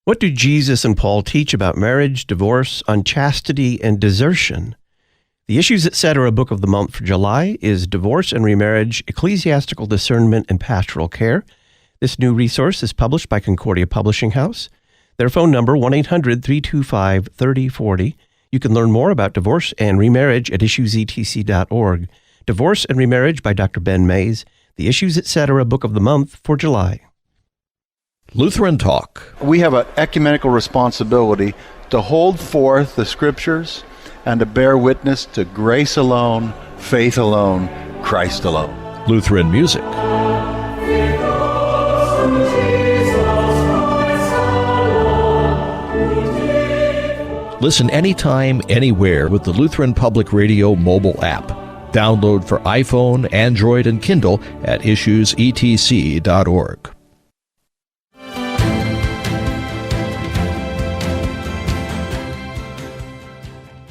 What do Jesus and Paul teach about marriage, divorce, unchastity, and desertion? The Issues Etc. book of the month for July is Divorce and Remarriage, Ecclesiastical Discernment and Pastoral Care. This new resource is published by Concordia Publishing House. Their phone number, 1-800-325-3040. You can learn more about divorce and remarriage at issuesetc.org. Divorce and Remarriage by Dr. Ben Mays. The Issues Etc. book of the month for July. Lutheran Talk. We have an ecumenical responsibility to hold forth the Scriptures and to bear witness to grace alone, faith alone, Christ alone. Lutheran Music. Listen anytime, anywhere with the Lutheran Public Radio mobile app. Download for iPhone, Android, and Kindle at issuesetc.org.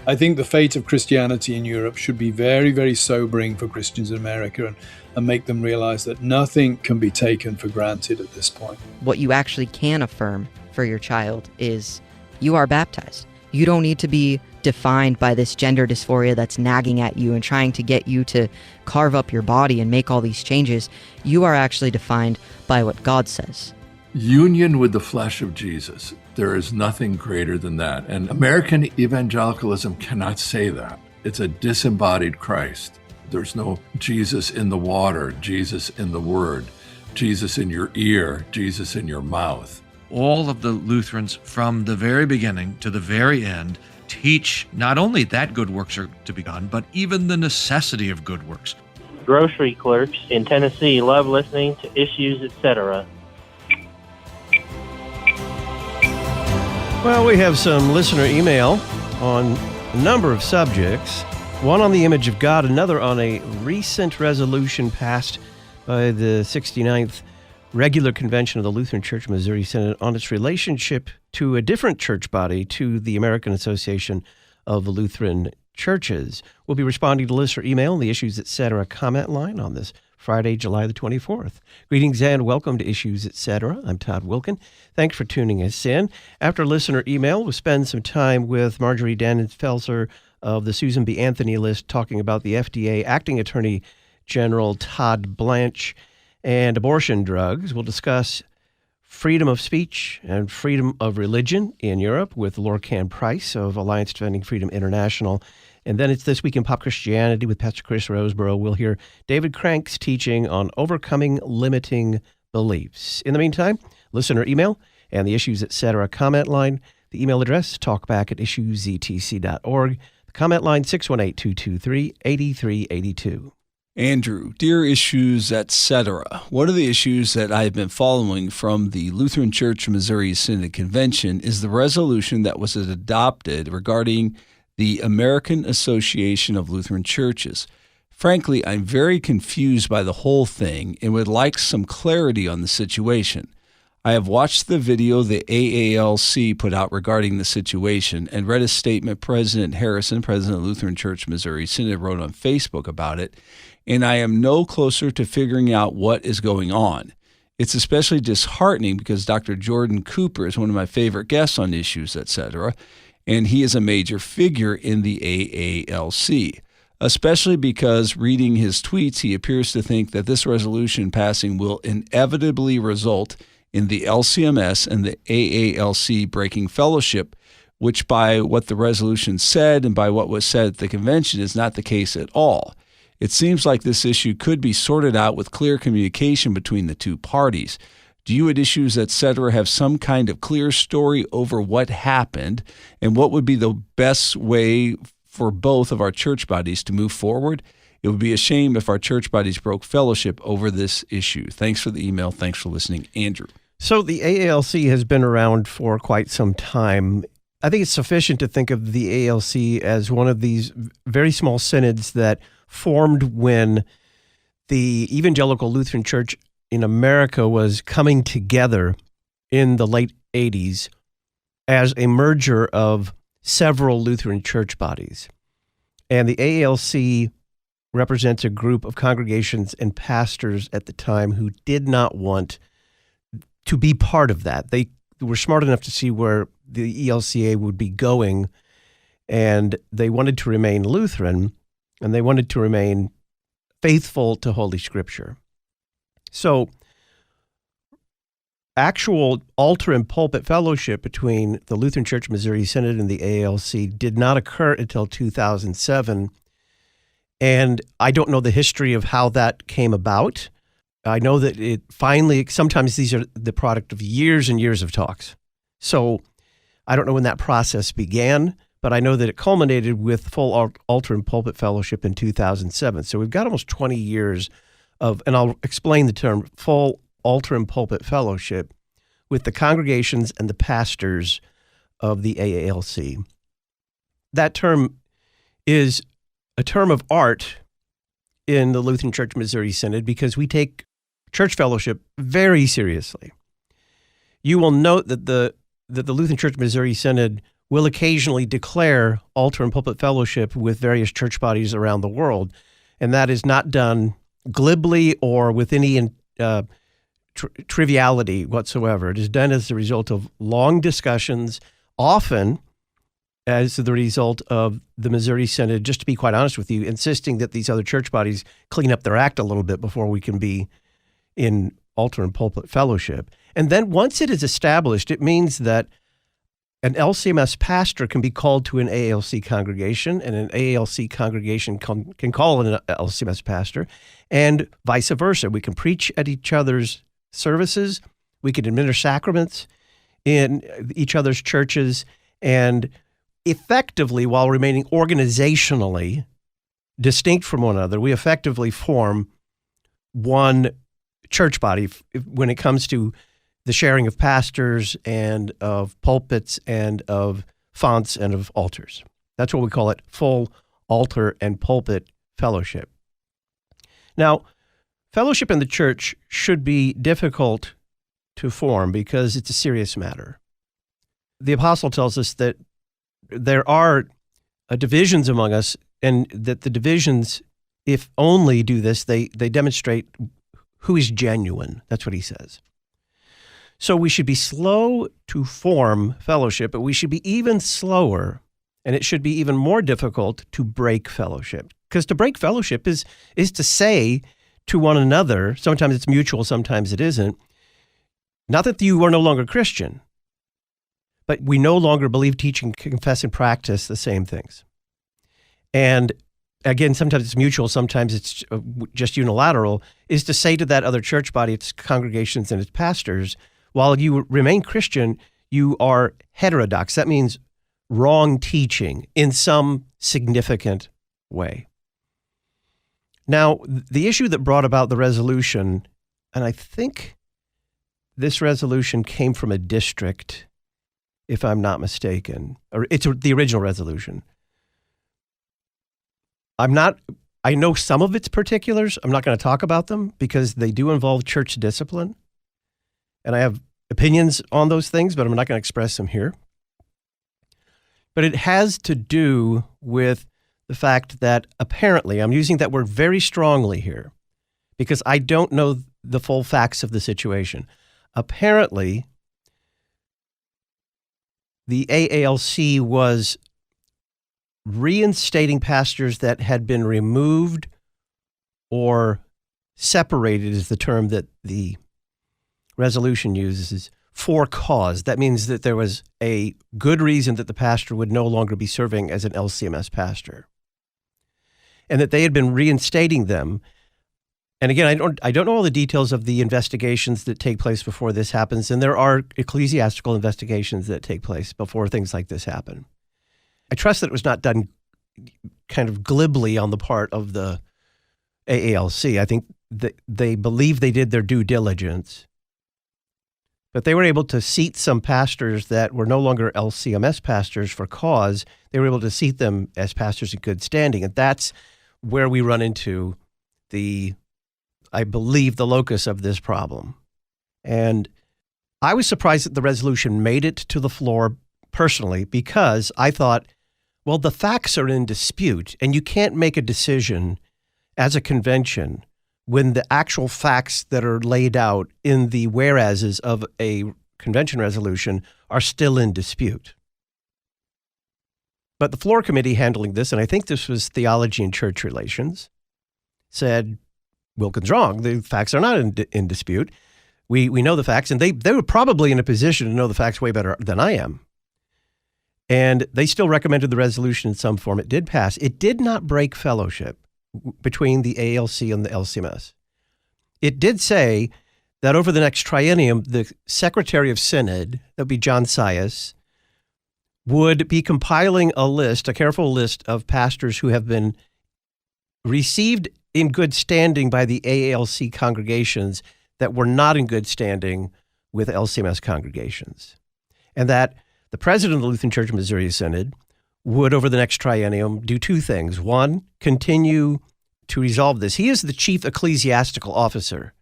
I think the fate of Christianity in Europe should be very, very sobering for Christians in America and make them realize that nothing can be taken for granted at this point. What you actually can affirm for your child is you are baptized. You don't need to be defined by this gender dysphoria that's nagging at you and trying to get you to carve up your body and make all these changes. You are actually defined by what God says. Union with the flesh of Jesus. There is nothing greater than that. And American evangelicalism cannot say that. It's a disembodied Christ. There's no Jesus in the water, Jesus in the Word, Jesus in your ear, Jesus in your mouth. All of the Lutherans from the very beginning to the very end teach not only that good works are to be done, but even the necessity of good works. Grocery clerks in Tennessee love listening to Issues Etc. Well, we have some listener email on a number of subjects. One on the image of God, another on a recent resolution passed by the 69th Regular Convention of the Lutheran Church Missouri Synod on its relationship to a different church body, to the American Association of Lutheran Churches. We'll be responding to listener email and the Issues Etc. comment line on this Friday, July the 24th. Greetings and welcome to Issues Etc. I'm Todd Wilkin. Thanks for tuning us in. After listener email, we'll spend some time with Marjorie Dannenfelser of the Susan B. Anthony list talking about the FDA Acting Attorney General Todd Blanche and abortion drugs. We'll discuss freedom of speech and freedom of religion in Europe with Lorcan Price of Alliance Defending Freedom International. And then it's This Week in Pop Christianity with Pastor Chris Roseborough. We'll hear David Crank's teaching on overcoming limiting beliefs. In the meantime, listener email and the Issues Etc. comment line. The email address, talkback@issuesetc.org. The comment line, 618-223-8382. Andrew, dear Issues Etc., one of the issues that I've been following from the Lutheran Church Missouri Synod Convention is the resolution that was adopted regarding the American Association of Lutheran Churches. Frankly, I'm very confused by the whole thing and would like some clarity on the situation. I have watched the video the AALC put out regarding the situation and read a statement President Harrison, President of Lutheran Church Missouri Synod, wrote on Facebook about it, and I am no closer to figuring out what is going on. It's especially disheartening because Dr. Jordan Cooper is one of my favorite guests on Issues Etc., and he is a major figure in the AALC, especially because reading his tweets, he appears to think that this resolution passing will inevitably result in the LCMS and the AALC breaking fellowship, which by what the resolution said and by what was said at the convention is not the case at all. It seems like this issue could be sorted out with clear communication between the two parties. Do you at Issues Etc. have some kind of clear story over what happened and what would be the best way for both of our church bodies to move forward? It would be a shame if our church bodies broke fellowship over this issue. Thanks for the email. Thanks for listening, Andrew. So the AALC has been around for quite some time. I think it's sufficient to think of the AALC as one of these very small synods that formed when the Evangelical Lutheran Church in America was coming together in the late 80s as a merger of several Lutheran church bodies. And the AALC represents a group of congregations and pastors at the time who did not want to be part of that. They were smart enough to see where the ELCA would be going, and they wanted to remain Lutheran, and they wanted to remain faithful to Holy Scripture. So actual altar and pulpit fellowship between the Lutheran Church Missouri Synod and the AALC did not occur until 2007, and I don't know the history of how that came about. I know that it finally, sometimes these are the product of years and years of talks. So I don't know when that process began, but I know that it culminated with full altar and pulpit fellowship in 2007. So we've got almost 20 years of, and I'll explain the term, full altar and pulpit fellowship with the congregations and the pastors of the AALC. That term is a term of art in the Lutheran Church Missouri Synod because we take church fellowship very seriously. You will note that the Lutheran Church Missouri Synod will occasionally declare altar and pulpit fellowship with various church bodies around the world, and that is not done glibly or with any triviality whatsoever. It is done as a result of long discussions, often as the result of the Missouri Synod, just to be quite honest with you, insisting that these other church bodies clean up their act a little bit before we can be in altar and pulpit fellowship. And then once it is established, it means that an LCMS pastor can be called to an AALC congregation, and an AALC congregation can call an LCMS pastor, and vice versa. We can preach at each other's services, we can administer sacraments in each other's churches, and effectively, while remaining organizationally distinct from one another, we effectively form one church body when it comes to the sharing of pastors and of pulpits and of fonts and of altars. That's what we call it, full altar and pulpit fellowship. Now, fellowship in the church should be difficult to form because it's a serious matter. The apostle tells us that there are divisions among us, and that the divisions, if only do this, they demonstrate who is genuine. That's what he says. So we should be slow to form fellowship, but we should be even slower, and it should be even more difficult to break fellowship. Because to break fellowship is to say to one another, sometimes it's mutual, sometimes it isn't, not that you are no longer Christian, but we no longer believe, teach, and confess and practice the same things. And again, sometimes it's mutual, sometimes it's just unilateral, is to say to that other church body, its congregations and its pastors, while you remain Christian, you are heterodox. That means wrong teaching in some significant way. Now, the issue that brought about the resolution, and I think this resolution came from a district, if I'm not mistaken, or it's the original resolution. I know some of its particulars. I'm not going to talk about them because they do involve church discipline. And I have opinions on those things, but I'm not going to express them here. But it has to do with the fact that apparently, I'm using that word very strongly here because I don't know the full facts of the situation. Apparently, the AALC was reinstating pastors that had been removed or separated, is the term that the resolution uses, for cause. That means that there was a good reason that the pastor would no longer be serving as an LCMS pastor, and that they had been reinstating them. And again, I don't know all the details of the investigations that take place before this happens, and there are ecclesiastical investigations that take place before things like this happen. I trust that it was not done kind of glibly on the part of the AALC. I think that they believe they did their due diligence, but they were able to seat some pastors that were no longer LCMS pastors for cause. They were able to seat them as pastors in good standing, and that's where we run into I believe, the locus of this problem. And I was surprised that the resolution made it to the floor personally, because I thought, well, the facts are in dispute, and you can't make a decision as a convention when the actual facts that are laid out in the whereases of a convention resolution are still in dispute. But the floor committee handling this, and I think this was Theology and Church Relations, said, Wilkins wrong. The facts are not in dispute. We know the facts, and they were probably in a position to know the facts way better than I am. And they still recommended the resolution in some form. It did pass. It did not break fellowship between the ALC and the LCMS. It did say that over the next triennium, the Secretary of Synod, that would be John Sias, would be compiling a careful list of pastors who have been received in good standing by the AALC congregations that were not in good standing with LCMS congregations. And that the president of the Lutheran Church of Missouri Synod would, over the next triennium, do two things. One, continue to resolve this. He is the chief ecclesiastical officer,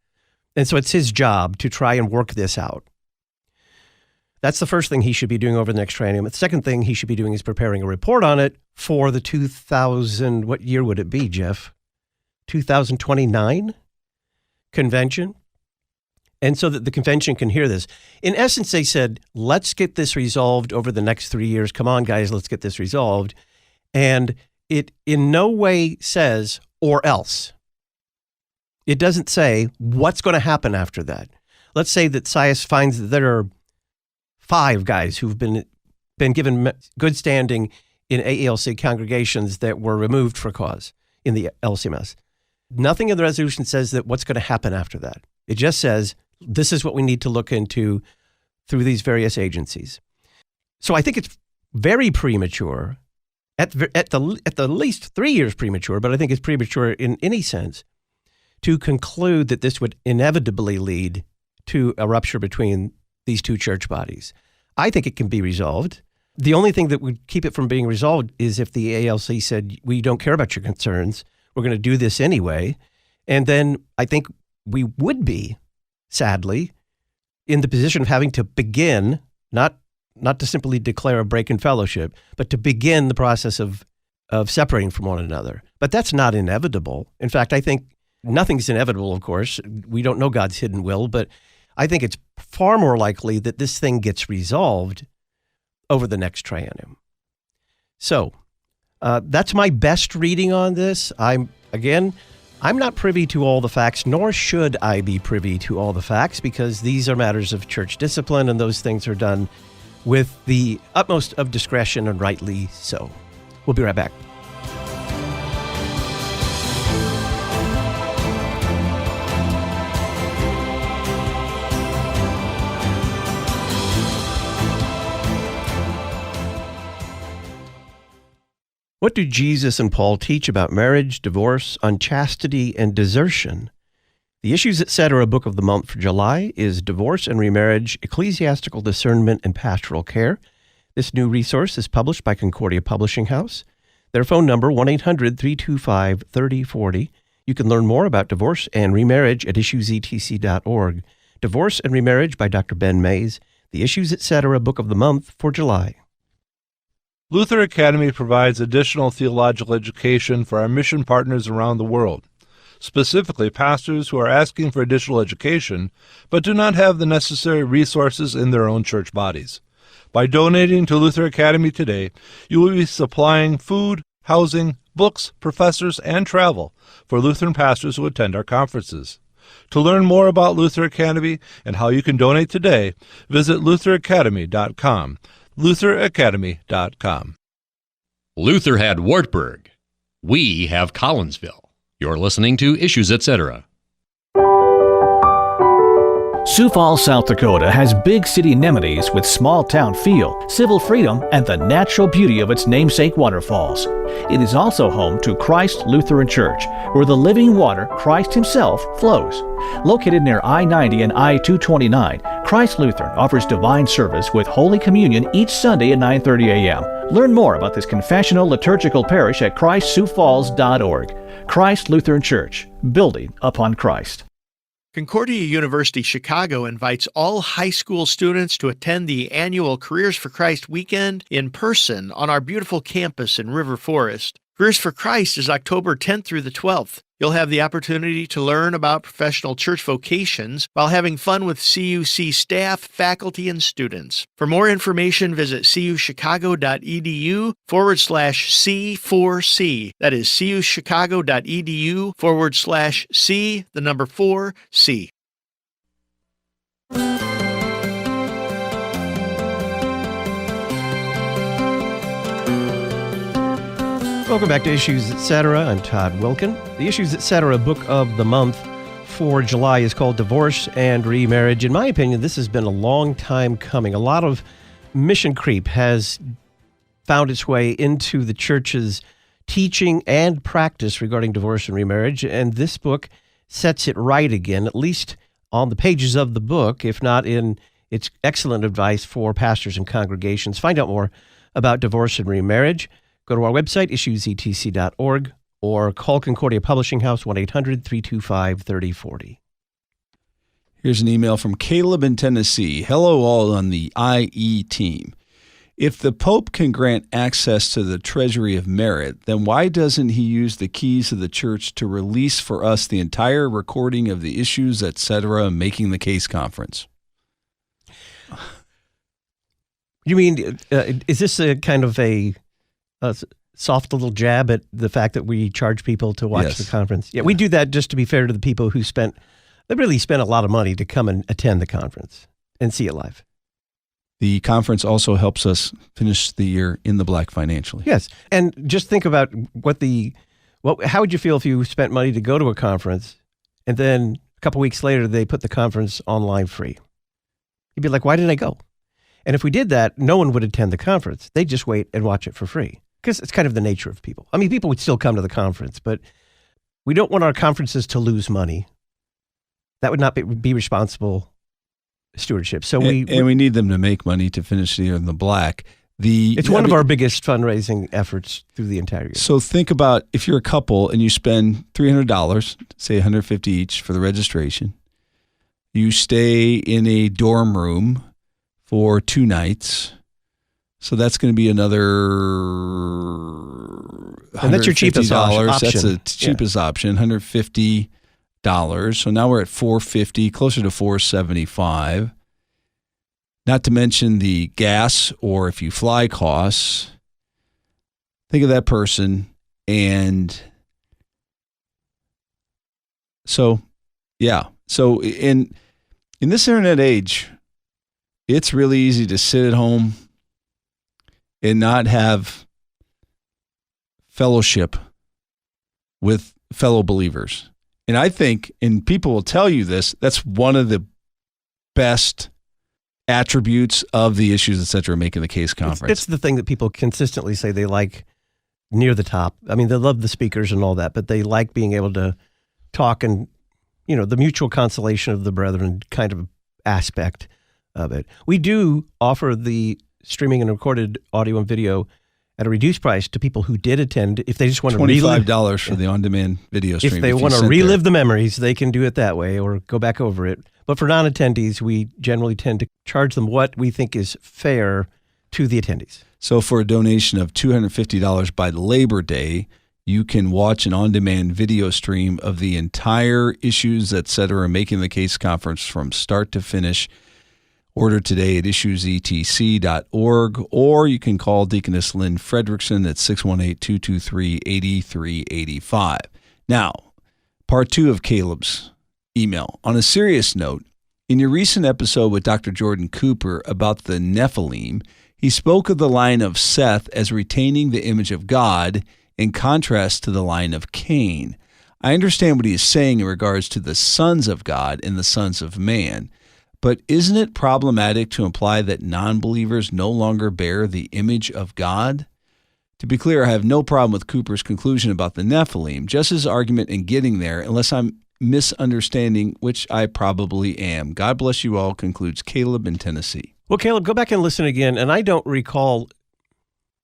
and so it's his job to try and work this out. That's the first thing he should be doing over the next triennium. The second thing he should be doing is preparing a report on it for the 2000, what year would it be, Jeff? 2029 convention. And so that the convention can hear this. In essence, they said, let's get this resolved over the next 3 years. Come on, guys, let's get this resolved. And it in no way says, or else. It doesn't say what's going to happen after that. Let's say that Sias finds that there are 5 guys who've been given good standing in AALC congregations that were removed for cause in the LCMS. Nothing in the resolution says that what's going to happen after that. It just says, this is what we need to look into through these various agencies. So I think it's very premature, at the least 3 years premature, but I think it's premature in any sense, to conclude that this would inevitably lead to a rupture between these two church bodies. I think it can be resolved. The only thing that would keep it from being resolved is if the ALC said, we don't care about your concerns, we're going to do this anyway. And then I think we would be, sadly, in the position of having to begin, not to simply declare a break in fellowship, but to begin the process of separating from one another. But that's not inevitable. In fact, I think nothing's inevitable, of course. We don't know God's hidden will, but I think it's far more likely that this thing gets resolved over the next triennium. So that's my best reading on this. I'm not privy to all the facts, nor should I be privy to all the facts, because these are matters of church discipline, and those things are done with the utmost of discretion, and rightly so. We'll be right back. What do Jesus and Paul teach about marriage, divorce, unchastity, and desertion? The Issues Etc. book of the month for July is Divorce and Remarriage, Ecclesiastical Discernment and Pastoral Care. This new resource is published by Concordia Publishing House. Their phone number, 1-800-325-3040. You can learn more about divorce and remarriage at issuesetc.org. Divorce and Remarriage by Dr. Ben Mays. The Issues Etc. book of the month for July. Luther Academy provides additional theological education for our mission partners around the world, specifically pastors who are asking for additional education but do not have the necessary resources in their own church bodies. By donating to Luther Academy today, you will be supplying food, housing, books, professors, and travel for Lutheran pastors who attend our conferences. To learn more about Luther Academy and how you can donate today, visit lutheracademy.com. lutheracademy.com. Luther had Wartburg. We have Collinsville. You're listening to Issues Etc. Sioux Falls, South Dakota has big city amenities with small town feel, civil freedom, and the natural beauty of its namesake waterfalls. It is also home to Christ Lutheran Church, where the living water, Christ Himself, flows. Located near I-90 and I-229, Christ Lutheran offers divine service with Holy Communion each Sunday at 9:30 a.m. Learn more about this confessional liturgical parish at ChristSiouxFalls.org. Christ Lutheran Church, building upon Christ. Concordia University Chicago invites all high school students to attend the annual Careers for Christ weekend in person on our beautiful campus in River Forest. Careers for Christ is October 10th through the 12th. You'll have the opportunity to learn about professional church vocations while having fun with CUC staff, faculty, and students. For more information, visit cuchicago.edu/C4C. That is cuchicago.edu/C4C. Welcome back to Issues Etc. I'm Todd Wilkin. The Issues Etc. book of the month for July is called Divorce and Remarriage. In my opinion, this has been a long time coming. A lot of mission creep has found its way into the church's teaching and practice regarding divorce and remarriage, and this book sets it right again, at least on the pages of the book, if not in its excellent advice for pastors and congregations. Find out more about divorce and remarriage. Go to our website, issuesetc.org, or call Concordia Publishing House, 1-800-325-3040. Here's an email from Caleb in Tennessee. Hello, all on the IE team. If the Pope can grant access to the treasury of merit, then why doesn't he use the keys of the church to release for us the entire recording of the Issues, etc., Making the Case conference? You mean, is this a kind of a soft little jab at the fact that we charge people to watch the conference? Yeah, we do that just to be fair to the people who really spent a lot of money to come and attend the conference and see it live. The conference also helps us finish the year in the black financially. Yes, and just think about how would you feel if you spent money to go to a conference and then a couple weeks later they put the conference online free? You'd be like, why did I go? And if we did that, no one would attend the conference. They'd just wait and watch it for free. Because it's kind of the nature of people. I mean, people would still come to the conference, but we don't want our conferences to lose money. That would not be responsible stewardship. So we need them to make money to finish the year in the black. It's one of our biggest fundraising efforts through the entire year. So think about if you're a couple and you spend $300, say $150 each for the registration. You stay in a dorm room for 2 nights. So that's going to be another $150. And that's your cheapest option. That's the cheapest option, $150. So now we're at $450, closer to $475. Not to mention the gas or if you fly costs. Think of that person. And so, yeah. So in this internet age, it's really easy to sit at home and not have fellowship with fellow believers. And I think, and people will tell you this, that's one of the best attributes of the Issues, etc., Making the Case conference. It's the thing that people consistently say they like near the top. I mean, they love the speakers and all that, but they like being able to talk and, the mutual consolation of the brethren kind of aspect of it. We do offer the streaming and recorded audio and video at a reduced price to people who did attend. If they just want to $25 for the on-demand video stream. If they want to relive the memories, they can do it that way or go back over it. But for non-attendees, we generally tend to charge them what we think is fair to the attendees. So for a donation of $250 by Labor Day, you can watch an on-demand video stream of the entire Issues, etc., Making the Case conference from start to finish. Order today at issuesetc.org, or you can call Deaconess Lynn Fredrickson at 618-223-8385. Now, part 2 of Caleb's email. On a serious note, in your recent episode with Dr. Jordan Cooper about the Nephilim, he spoke of the line of Seth as retaining the image of God in contrast to the line of Cain. I understand what he is saying in regards to the sons of God and the sons of man. But isn't it problematic to imply that non-believers no longer bear the image of God? To be clear, I have no problem with Cooper's conclusion about the Nephilim, just his argument in getting there, unless I'm misunderstanding, which I probably am. God bless you all, concludes Caleb in Tennessee. Well, Caleb, go back and listen again, and I don't recall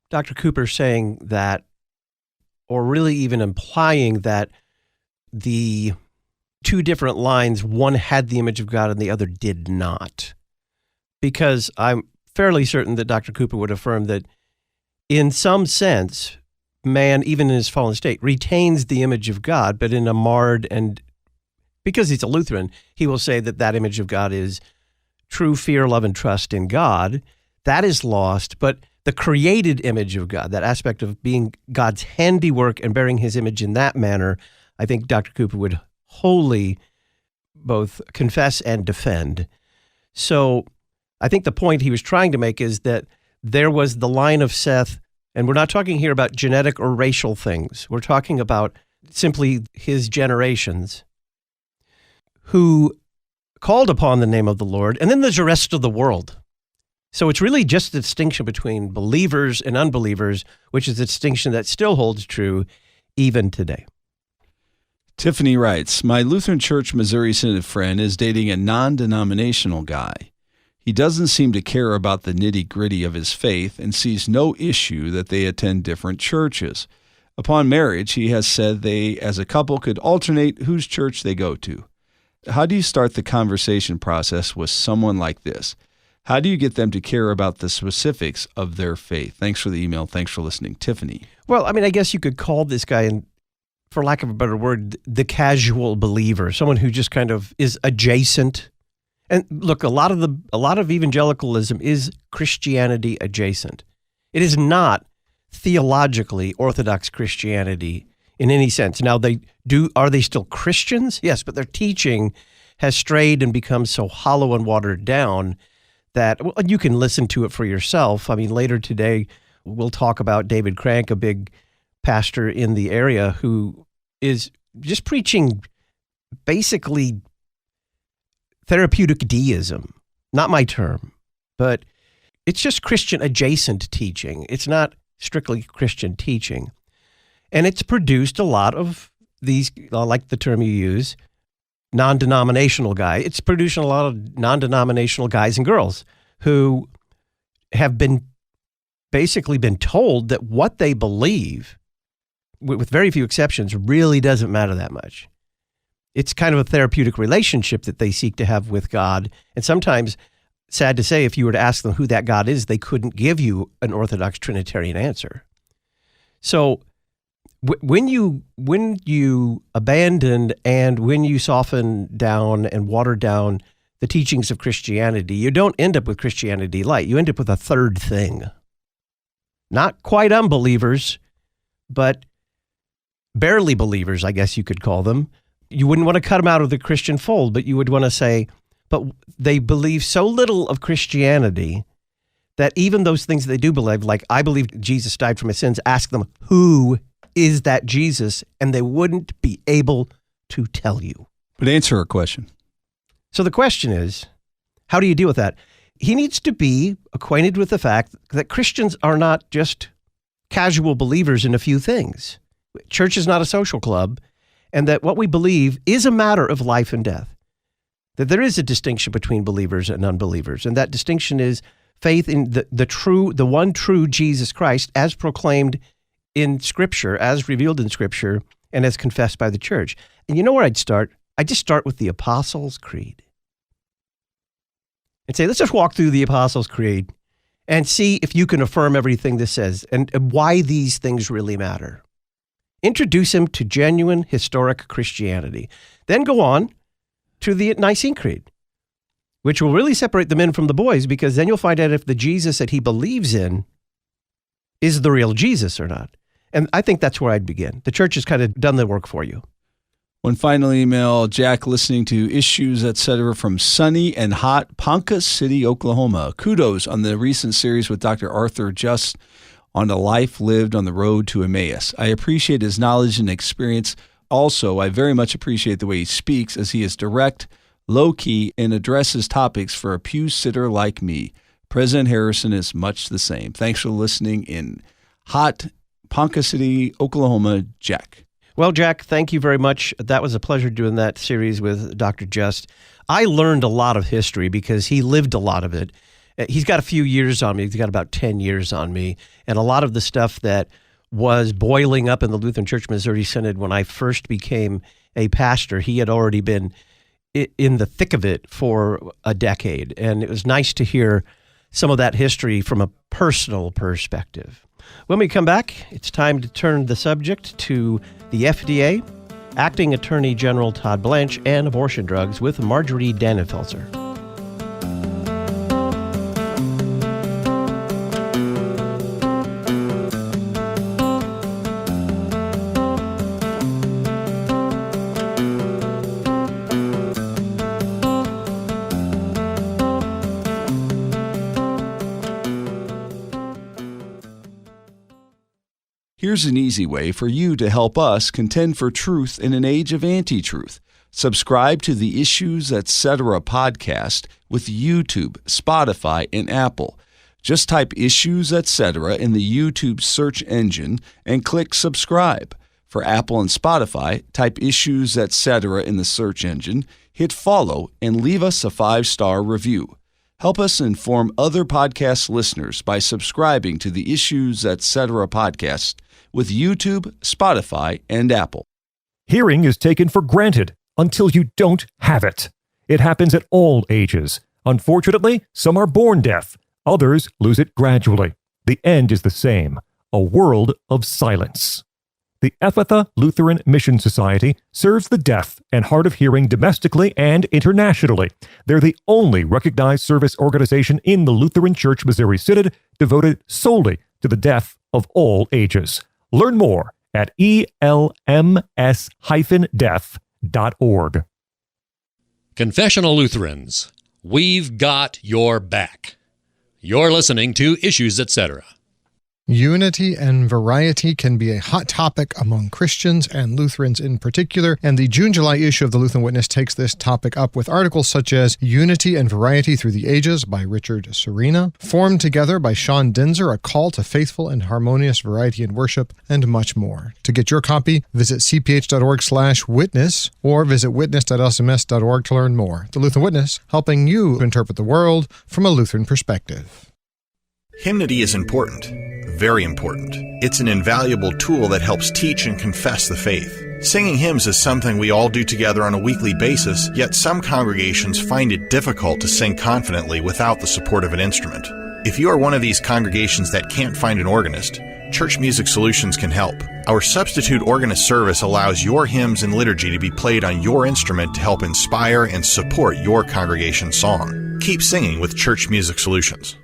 Dr. Cooper saying that, or really even implying that the 2 different lines, one had the image of God and the other did not. Because I'm fairly certain that Dr. Cooper would affirm that in some sense, man, even in his fallen state, retains the image of God, but in a marred, and because he's a Lutheran, he will say that that image of God is true fear, love, and trust in God. That is lost, but the created image of God, that aspect of being God's handiwork and bearing his image in that manner, I think Dr. Cooper would wholly both confess and defend. So I think the point he was trying to make is that there was the line of Seth, and we're not talking here about genetic or racial things. We're talking about simply his generations who called upon the name of the Lord, and then there's the rest of the world. So it's really just a distinction between believers and unbelievers, which is a distinction that still holds true even today. Tiffany writes, my Lutheran Church Missouri Synod friend is dating a non-denominational guy. He doesn't seem to care about the nitty-gritty of his faith and sees no issue that they attend different churches. Upon marriage, he has said they, as a couple, could alternate whose church they go to. How do you start the conversation process with someone like this? How do you get them to care about the specifics of their faith? Thanks for the email. Thanks for listening, Tiffany. Well, I mean, I guess you could call this guy, for lack of a better word, the casual believer, someone who just kind of is adjacent. And look, a lot of evangelicalism is Christianity adjacent. It is not theologically Orthodox Christianity in any sense. Now, are they still Christians? Yes, but their teaching has strayed and become so hollow and watered down that you can listen to it for yourself. I mean, later today, we'll talk about David Crank, a big pastor in the area who is just preaching basically therapeutic deism. Not my term, but it's just Christian adjacent teaching. It's not strictly Christian teaching. And it's produced a lot of these, like the term you use, non-denominational guy. It's producing a lot of non-denominational guys and girls who have basically been told that what they believe, with very few exceptions, really doesn't matter that much. It's kind of a therapeutic relationship that they seek to have with God. And sometimes, sad to say, if you were to ask them who that God is, they couldn't give you an Orthodox Trinitarian answer. So when you abandon and when you soften down and water down the teachings of Christianity, you don't end up with Christianity light. You end up with a third thing. Not quite unbelievers, but barely believers, I guess you could call them. You wouldn't want to cut them out of the Christian fold, but you would want to say, but they believe so little of Christianity that even those things they do believe, like I believe Jesus died for my sins, ask them, who is that Jesus? And they wouldn't be able to tell you. But answer her question. So the question is, how do you deal with that? He needs to be acquainted with the fact that Christians are not just casual believers in a few things. Church is not a social club, and that what we believe is a matter of life and death. That there is a distinction between believers and unbelievers, and that distinction is faith in the one true Jesus Christ as proclaimed in Scripture, as revealed in Scripture, and as confessed by the church. And you know where I'd start? I'd just start with the Apostles' Creed. And say, let's just walk through the Apostles' Creed and see if you can affirm everything this says and why these things really matter. Introduce him to genuine historic Christianity. Then go on to the Nicene Creed, which will really separate the men from the boys, because then you'll find out if the Jesus that he believes in is the real Jesus or not. And I think that's where I'd begin. The church has kind of done the work for you. One final email, Jack, listening to Issues, Etc. from sunny and hot Ponca City, Oklahoma. Kudos on the recent series with Dr. Arthur Just on a life lived on the road to Emmaus. I appreciate his knowledge and experience. Also, I very much appreciate the way he speaks, as he is direct, low-key, and addresses topics for a pew sitter like me. President Harrison is much the same. Thanks for listening in hot Ponca City, Oklahoma, Jack. Well, Jack, thank you very much. That was a pleasure doing that series with Dr. Just. I learned a lot of history because he lived a lot of it. He's got a few years on me. He's got about 10 years on me. And a lot of the stuff that was boiling up in the Lutheran Church Missouri Synod when I first became a pastor, he had already been in the thick of it for a decade. And it was nice to hear some of that history from a personal perspective. When we come back, it's time to turn the subject to the FDA, Acting Attorney General Todd Blanche, and abortion drugs with Marjorie Dannenfelser. Here's an easy way for you to help us contend for truth in an age of anti-truth. Subscribe to the Issues Etc. podcast with YouTube, Spotify, and Apple. Just type Issues Etc. in the YouTube search engine and click subscribe. For Apple and Spotify, type Issues Etc. in the search engine, hit follow, and leave us a 5-star review. Help us inform other podcast listeners by subscribing to the Issues Etc. podcast with YouTube, Spotify, and Apple. Hearing is taken for granted until you don't have it. It happens at all ages. Unfortunately, some are born deaf. Others lose it gradually. The end is the same, a world of silence. The Ephatha Lutheran Mission Society serves the deaf and hard of hearing domestically and internationally. They're the only recognized service organization in the Lutheran Church Missouri Synod devoted solely to the deaf of all ages. Learn more at elms-deaf.org. Confessional Lutherans, we've got your back. You're listening to Issues Etc. Unity and variety can be a hot topic among Christians and Lutherans in particular, and the June-July issue of the Lutheran Witness takes this topic up with articles such as Unity and Variety Through the Ages by Richard Serena, Formed Together by Sean Dinzer, A Call to Faithful and Harmonious Variety in Worship, and much more. To get your copy, visit cph.org/witness or visit witness.lcms.org to learn more. The Lutheran Witness, helping you interpret the world from a Lutheran perspective. Hymnody is important, very important. It's an invaluable tool that helps teach and confess the faith. Singing hymns is something we all do together on a weekly basis, yet some congregations find it difficult to sing confidently without the support of an instrument. If you are one of these congregations that can't find an organist, Church Music Solutions can help. Our substitute organist service allows your hymns and liturgy to be played on your instrument to help inspire and support your congregation's song. Keep singing with Church Music Solutions.